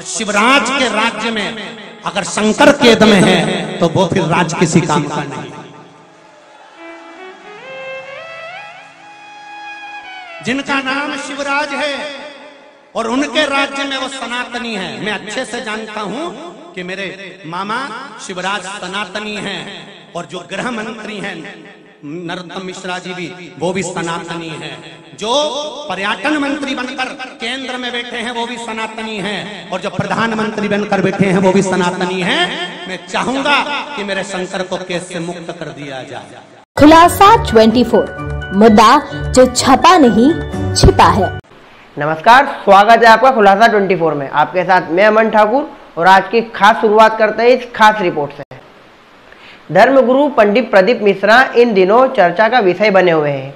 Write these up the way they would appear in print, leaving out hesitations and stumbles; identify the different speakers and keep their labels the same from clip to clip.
Speaker 1: शिवराज के राज्य में अगर शंकर केद में है तो वो फिर राज किसी काम का नहीं। जिनका नाम शिवराज है और उनके राज्य में वो सनातनी है। मैं अच्छे से जानता हूं कि मेरे मामा शिवराज सनातनी हैं और जो गृह मंत्री हैं नरोत्तम मिश्रा जी भी, वो भी सनातनी हैं। जो पर्यटन मंत्री बनकर केंद्र में बैठे हैं वो भी सनातनी हैं और जो प्रधानमंत्री बनकर बैठे हैं वो भी सनातनी हैं। मैं चाहूंगा कि मेरे शंकर को केस से मुक्त कर दिया जाए।
Speaker 2: खुलासा 24 मुद्दा जो छपा नहीं छिपा है।
Speaker 3: नमस्कार, स्वागत है आपका खुलासा 24 में। आपके साथ मैं अमन ठाकुर और आज की खास शुरुआत करते हैं इस खास रिपोर्ट से। धर्मगुरु पंडित प्रदीप मिश्रा इन दिनों चर्चा का विषय बने हुए हैं।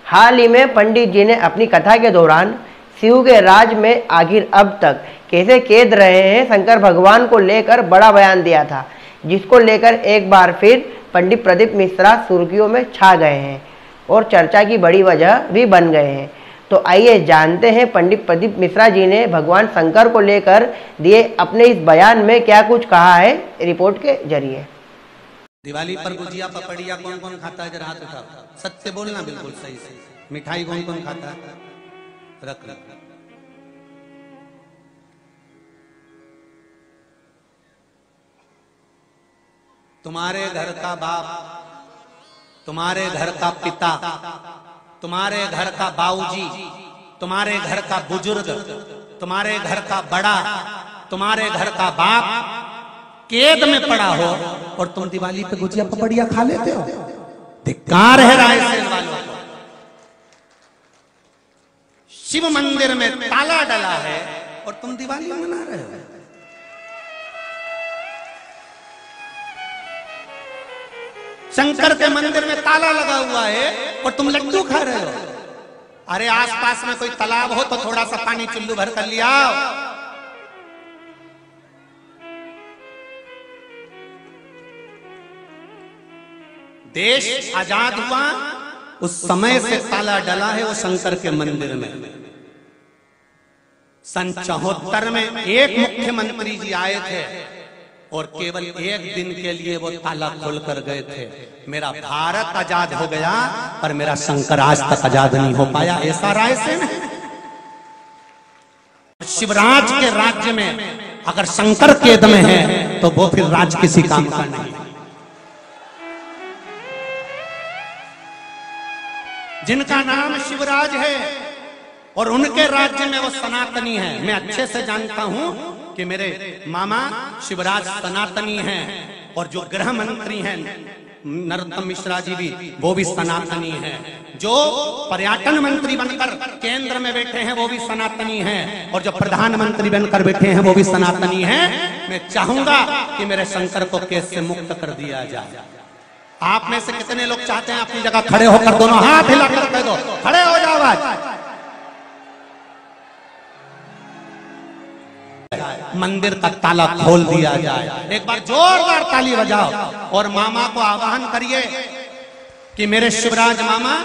Speaker 3: हाल ही में पंडित जी ने अपनी कथा के दौरान शिव के राज में आखिर अब तक कैसे कैद रहे हैं शंकर भगवान को लेकर बड़ा बयान दिया था, जिसको लेकर एक बार फिर पंडित प्रदीप मिश्रा सुर्खियों में छा गए हैं और चर्चा की बड़ी वजह भी बन गए हैं। तो आइए जानते हैं पंडित प्रदीप मिश्रा जी ने भगवान शंकर को लेकर दिए अपने इस बयान में क्या कुछ कहा है, रिपोर्ट के जरिए।
Speaker 1: दिवाली पर गुजिया पपड़िया कौन कौन खाता है? जरा हाथ उठाओ, सत्य बोलना बिल्कुल सही से। मिठाई कौन कौन खाता है? रख रख। तुम्हारे घर का बाप, तुम्हारे घर का पिता, तुम्हारे घर का बाऊजी, तुम्हारे घर का बुजुर्ग, तुम्हारे घर का बड़ा, तुम्हारे घर का बाप कैद में पड़ा हो और तुम दिवाली पे गुजिया पपड़िया खा लेते हो। धिक्कार है रायसेन वालों को। शिव मंदिर में ताला डला है और तुम दिवाली मना रहे हो। शंकर के मंदिर में ताला लगा हुआ है और तुम लड्डू खा रहे हो। अरे आसपास में कोई तालाब हो तो थोड़ा सा पानी चुल्लू भर कर लिया। देश आजाद हुआ उस समय से ताला डला है वो शंकर के मंदिर में। सन 74 में एक मुख्यमंत्री जी आए थे और केवल एक दिन के लिए वो ताला खोल कर गए थे। मेरा भारत आजाद हो गया पर मेरा शंकर आज तक आजाद नहीं हो पाया। ऐसा रायसेन है। शिवराज के राज्य में अगर शंकर केद में है तो वो फिर राज किसी काम का नहीं। जिनका नाम शिवराज है और उनके राज्य में वो सनातनी है। मैं अच्छे से जानता हूं कि मेरे मामा शिवराज सनातनी हैं और जो गृह मंत्री हैं नरोत्तम मिश्रा जी भी, वो भी सनातनी हैं। जो पर्यटन मंत्री बनकर केंद्र में बैठे हैं वो भी सनातनी हैं और जो प्रधानमंत्री बनकर बैठे हैं वो भी सनातनी हैं। मैं चाहूंगा कि मेरे शंकर को केस से मुक्त कर दिया जाए। आप में से कितने लोग चाहते हैं अपनी जगह खड़े होकर दोनों हाथ हिलाकर कह दो खड़े हो जाओ आज। मंदिर का ताला खोल दिया जाए। एक बार जोरदार ताली बजाओ और मामा को आह्वान करिए कि मेरे शिवराज मामा,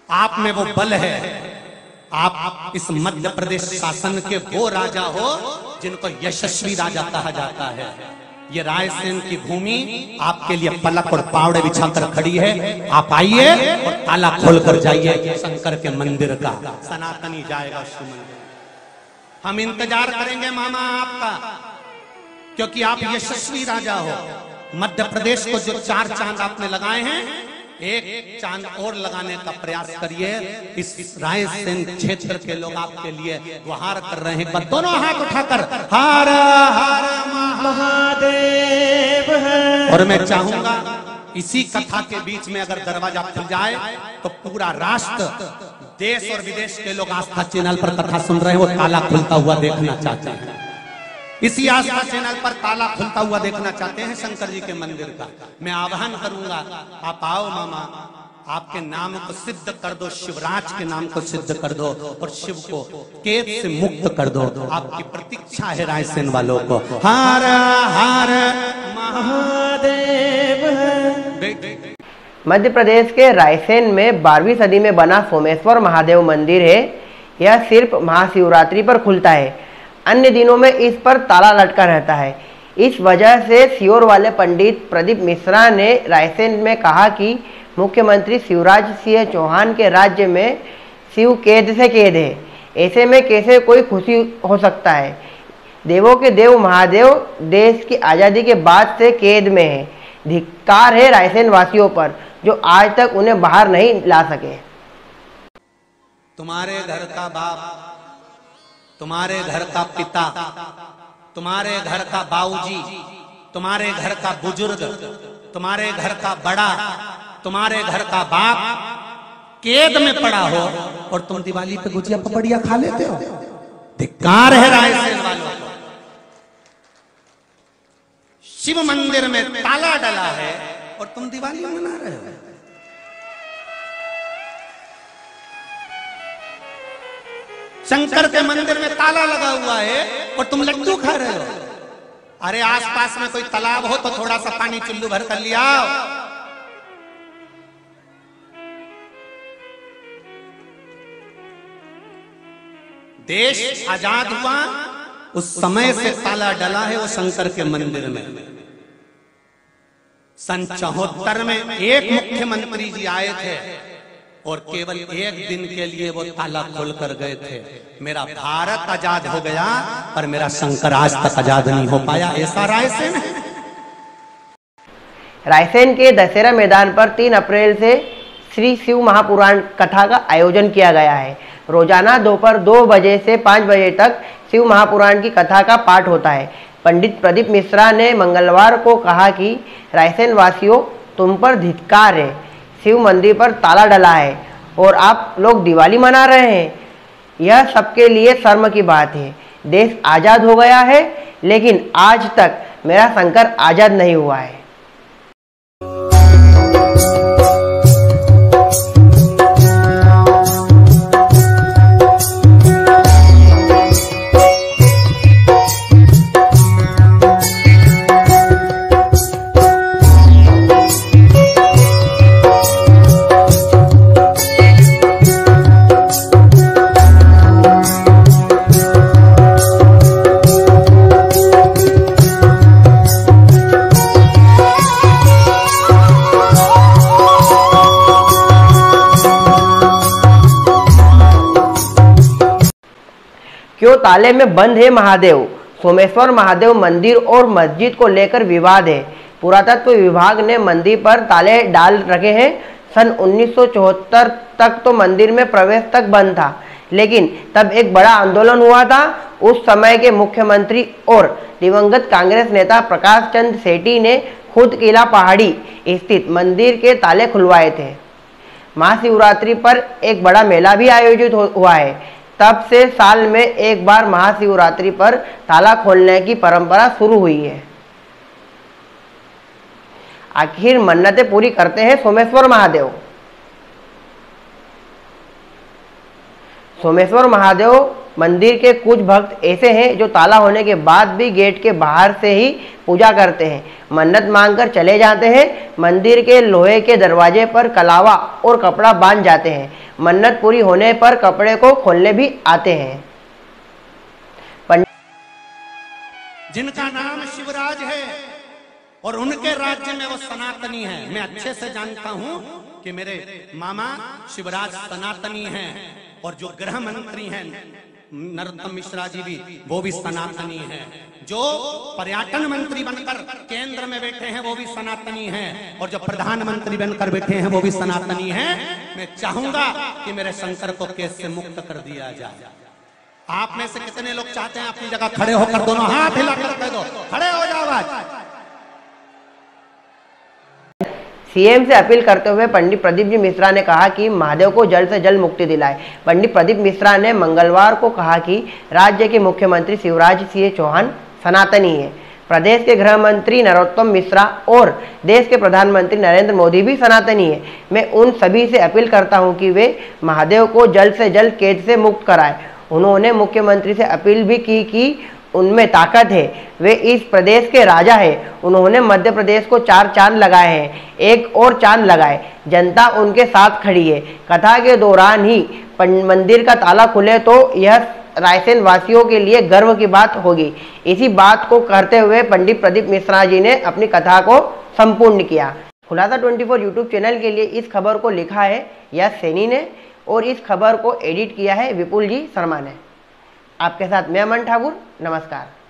Speaker 1: आप में वो बल है। आप इस मध्य प्रदेश शासन के वो राजा हो जिनको यशस्वी राजा कहा जाता है। ये रायसेन की भूमि आपके लिए पलक और पावड़े बिछाकर खड़ी है। आप आइए और ताला खोल कर जाइए शंकर के मंदिर का। सनातनी जाएगा शिव मंदिर। हम इंतजार करेंगे मामा आपका, क्योंकि आप यशस्वी राजा हो। मध्य प्रदेश को जो 4 चांद आपने लगाए हैं, एक चांद और लगाने का प्रयास करिए। इस रायसेन क्षेत्र के लोग आपके लिए गुहार कर रहे हैं। दोनों हाथ उठाकर हर हर महादेव। और मैं चाहूंगा इसी कथा के बीच में अगर दरवाजा खुल जाए तो पूरा राष्ट्र, देश और विदेश के लोग आस्था चैनल पर कथा सुन रहे हैं, वो ताला खुलता हुआ देखना चाहते हैं। इसी आस्था चैनल पर ताला खुलता हुआ देखना चाहते हैं शंकर जी के मंदिर का। मैं आह्वान करूंगा, आप आओ मामा, आपके नाम को सिद्ध कर दो, शिवराज के नाम को सिद्ध कर दो और शिव को कैद से मुक्त कर दो। आपकी प्रतीक्षा है रायसेन वालों को। हर हर महादेव।
Speaker 3: मध्य प्रदेश के रायसेन में 12वीं सदी में बना सोमेश्वर महादेव मंदिर है। यह सिर्फ महाशिवरात्रि पर खुलता है। अन्य दिनों में इस पर ताला लटका रहता है। इस वजह से सीहोर वाले पंडित प्रदीप मिश्रा ने रायसेन में कहा कि मुख्यमंत्री शिवराज सिंह चौहान के राज्य में शिव कैद से कैद है, ऐसे में कैसे कोई खुशी हो सकता है। देवों के देव महादेव देश की आज़ादी के बाद से कैद में है। धिक्कार है रायसेन वासियों पर जो आज तक उन्हें बाहर नहीं ला सके।
Speaker 1: तुम्हारे घर का बाप, तुम्हारे घर का पिता, तुम्हारे घर का बाऊजी, तुम्हारे घर का बुजुर्ग, तुम्हारे घर का बड़ा, तुम्हारे घर का बाप कैद में पड़ा हो और तुम दिवाली पे गुजिया पपड़िया खा लेते हो। धिक्कार है रायसेन वालों को। शिव मंदिर में ताला डला है और तुम दिवाली मना रहे हो। शंकर के मंदिर में ताला लगा हुआ है और तुम लड्डू खा रहे हो। अरे आसपास में कोई तालाब हो तो थोड़ा सा पानी चुल्लू भर कर लिया। देश आजाद हुआ उस समय से ताला डला है वो शंकर के मंदिर में। सन 74 में एक मुख्यमंत्री जी आए थे और केवल एक दिन के लिए वो ताला खोल कर गए थे। मेरा भारत आजाद हो गया पर मेरा शंकर आज तक आजाद नहीं हो पाया। ऐसा रायसेन है।
Speaker 3: रायसेन के दशहरा मैदान पर 3 अप्रैल से श्री शिव महापुराण कथा का आयोजन किया गया है। रोजाना दोपहर 2 बजे से 5 बजे तक शिव महापुराण की कथा का पाठ होता है। पंडित प्रदीप मिश्रा ने मंगलवार को कहा कि रायसेन वासियों, तुम पर धिक्कार है। शिव मंदिर पर ताला डला है और आप लोग दिवाली मना रहे हैं। यह सबके लिए शर्म की बात है। देश आज़ाद हो गया है लेकिन आज तक मेरा शंकर आज़ाद नहीं हुआ है। क्यों ताले में बंद है महादेव? सोमेश्वर महादेव मंदिर और मस्जिद को लेकर विवाद है। पुरातत्व विभाग ने मंदिर पर ताले डाल रखे हैं। सन 1974 तक तो मंदिर में प्रवेश तक बंद था, लेकिन तब एक बड़ा आंदोलन हुआ था। उस समय के मुख्यमंत्री और दिवंगत कांग्रेस नेता प्रकाश चंद्र सेठी ने खुद किला पहाड़ी स्थित मंदिर के ताले खुलवाए थे। महाशिवरात्रि पर एक बड़ा मेला भी आयोजित हुआ है। तब से साल में एक बार महाशिवरात्रि पर ताला खोलने की परंपरा शुरू हुई है। आखिर मन्नतें पूरी करते हैं सोमेश्वर महादेव। सोमेश्वर महादेव मंदिर के कुछ भक्त ऐसे हैं जो ताला होने के बाद भी गेट के बाहर से ही पूजा करते हैं, मन्नत मांगकर चले जाते हैं। मंदिर के लोहे के दरवाजे पर कलावा और कपड़ा बांध जाते हैं। मन्नत पूरी होने पर कपड़े को खोलने भी आते हैं।
Speaker 1: जिनका नाम शिवराज है और उनके राज्य में वो सनातनी है। मैं अच्छे से जानता हूं कि मेरे मामा शिवराज सनातनी हैं और जो गृह मंत्री हैं नरोत्तम मिश्रा जी भी, वो भी सनातनी हैं। जो पर्यटन मंत्री बनकर केंद्र में बैठे हैं वो भी सनातनी हैं और जो प्रधानमंत्री बनकर बैठे हैं वो भी सनातनी हैं। मैं चाहूंगा कि मेरे शंकर को केस से मुक्त कर दिया जाए। आप में से कितने लोग चाहते हैं अपनी जगह खड़े होकर दोनों हाथ हिलाकर कह दो खड़े हो जाओ आज।
Speaker 3: सीएम से अपील करते हुए पंडित प्रदीप जी मिश्रा ने कहा कि महादेव को जल्द से जल्द मुक्ति दिलाए। पंडित प्रदीप मिश्रा ने मंगलवार को कहा कि राज्य के मुख्यमंत्री शिवराज सिंह चौहान सनातनी है। प्रदेश के गृह मंत्री नरोत्तम मिश्रा और देश के प्रधानमंत्री नरेंद्र मोदी भी सनातनी है। मैं उन सभी से अपील करता हूं कि वे महादेव को जल्द से जल्द कैद से मुक्त कराएं। उन्होंने मुख्यमंत्री से अपील भी की कि उनमें ताकत है, वे इस प्रदेश के राजा हैं। उन्होंने मध्य प्रदेश को 4 चांद लगाए हैं, एक और चांद लगाए। जनता उनके साथ खड़ी है। कथा के दौरान ही मंदिर का ताला खुले तो यह रायसेन वासियों के लिए गर्व की बात होगी। इसी बात को करते हुए पंडित प्रदीप मिश्रा जी ने अपनी कथा को संपूर्ण किया। खुलासा 24 यूट्यूब चैनल के लिए इस खबर को लिखा है यश सैनी ने और इस खबर को एडिट किया है विपुल जी शर्मा ने। आपके साथ मैं अमन ठाकुर, नमस्कार।